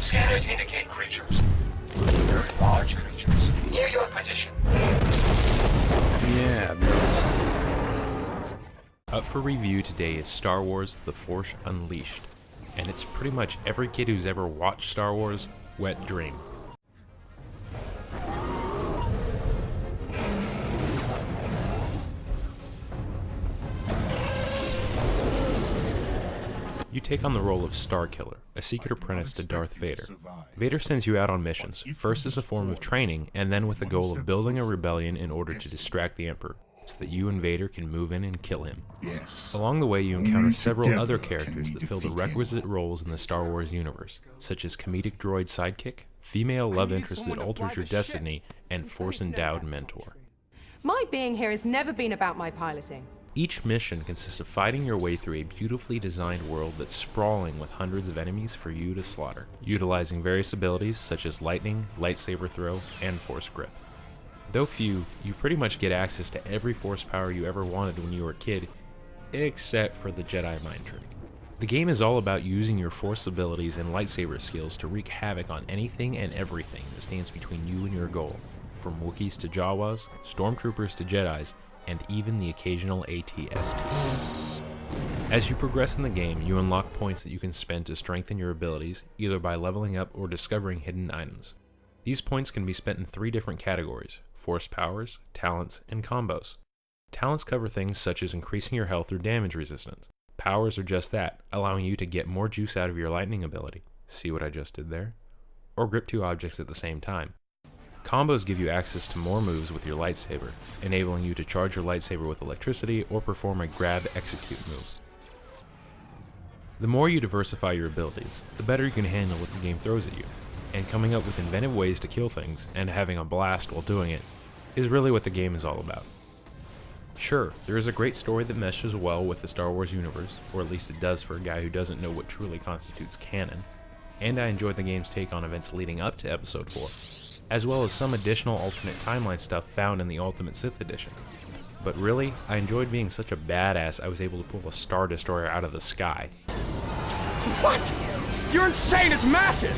Scanners indicate creatures. Very large creatures. Near your position. Yeah, I've noticed. Up for review today is Star Wars The Force Unleashed, and it's pretty much every kid who's ever watched Star Wars' wet dream. You take on the role of Starkiller, a secret apprentice to Darth Vader. Vader sends you out on missions, first as a form of training, and then with the goal of building a rebellion in order to distract the Emperor, so that you and Vader can move in and kill him. Yes. Along the way, you encounter several other characters that fill the requisite roles in the Star Wars universe, such as comedic droid sidekick, female love interest that alters your destiny, and Force-endowed mentor. My being here has never been about my piloting. Each mission consists of fighting your way through a beautifully designed world that's sprawling with hundreds of enemies for you to slaughter, utilizing various abilities such as lightning, lightsaber throw, and force grip. Though few, you pretty much get access to every force power you ever wanted when you were a kid, except for the Jedi mind trick. The game is all about using your force abilities and lightsaber skills to wreak havoc on anything and everything that stands between you and your goal, from Wookiees to Jawas, Stormtroopers to Jedis, and even the occasional AT-ST. As you progress in the game, you unlock points that you can spend to strengthen your abilities, either by leveling up or discovering hidden items. These points can be spent in 3 different categories: force powers, talents, and combos. Talents cover things such as increasing your health or damage resistance. Powers are just that, allowing you to get more juice out of your lightning ability. See what I just did there? Or grip 2 objects at the same time. Combos give you access to more moves with your lightsaber, enabling you to charge your lightsaber with electricity or perform a grab-execute move. The more you diversify your abilities, the better you can handle what the game throws at you, and coming up with inventive ways to kill things and having a blast while doing it is really what the game is all about. Sure, there is a great story that meshes well with the Star Wars universe, or at least it does for a guy who doesn't know what truly constitutes canon, and I enjoyed the game's take on events leading up to Episode 4. As well as some additional alternate timeline stuff found in the Ultimate Sith Edition. But really, I enjoyed being such a badass I was able to pull a Star Destroyer out of the sky. What? You're insane! It's massive!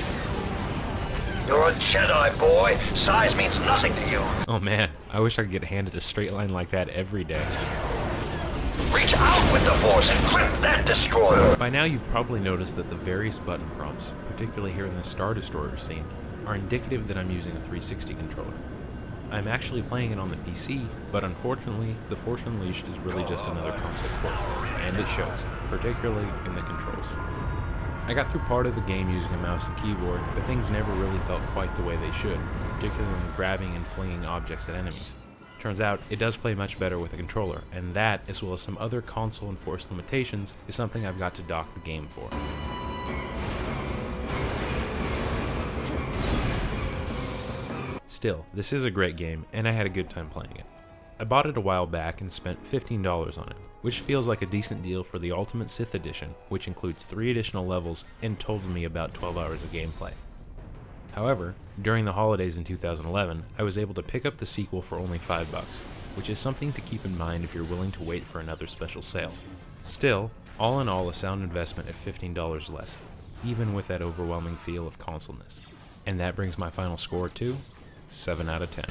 You're a Jedi, boy. Size means nothing to you. Oh man, I wish I could get handed a straight line like that every day. Reach out with the Force and grip that destroyer. By now you've probably noticed that the various button prompts, particularly here in the Star Destroyer scene, are indicative that I'm using a 360 controller. I'm actually playing it on the PC, but unfortunately, The Force Unleashed is really just another console port, and it shows, particularly in the controls. I got through part of the game using a mouse and keyboard, but things never really felt quite the way they should, particularly when grabbing and flinging objects at enemies. Turns out, it does play much better with a controller, and that, as well as some other console-enforced limitations, is something I've got to dock the game for. Still, this is a great game, and I had a good time playing it. I bought it a while back and spent $15 on it, which feels like a decent deal for the Ultimate Sith Edition, which includes 3 additional levels and totaled me about 12 hours of gameplay. However, during the holidays in 2011, I was able to pick up the sequel for only $5, which is something to keep in mind if you're willing to wait for another special sale. Still, all in all, a sound investment at $15 less, even with that overwhelming feel of consoleness. And that brings my final score to 7 out of 10.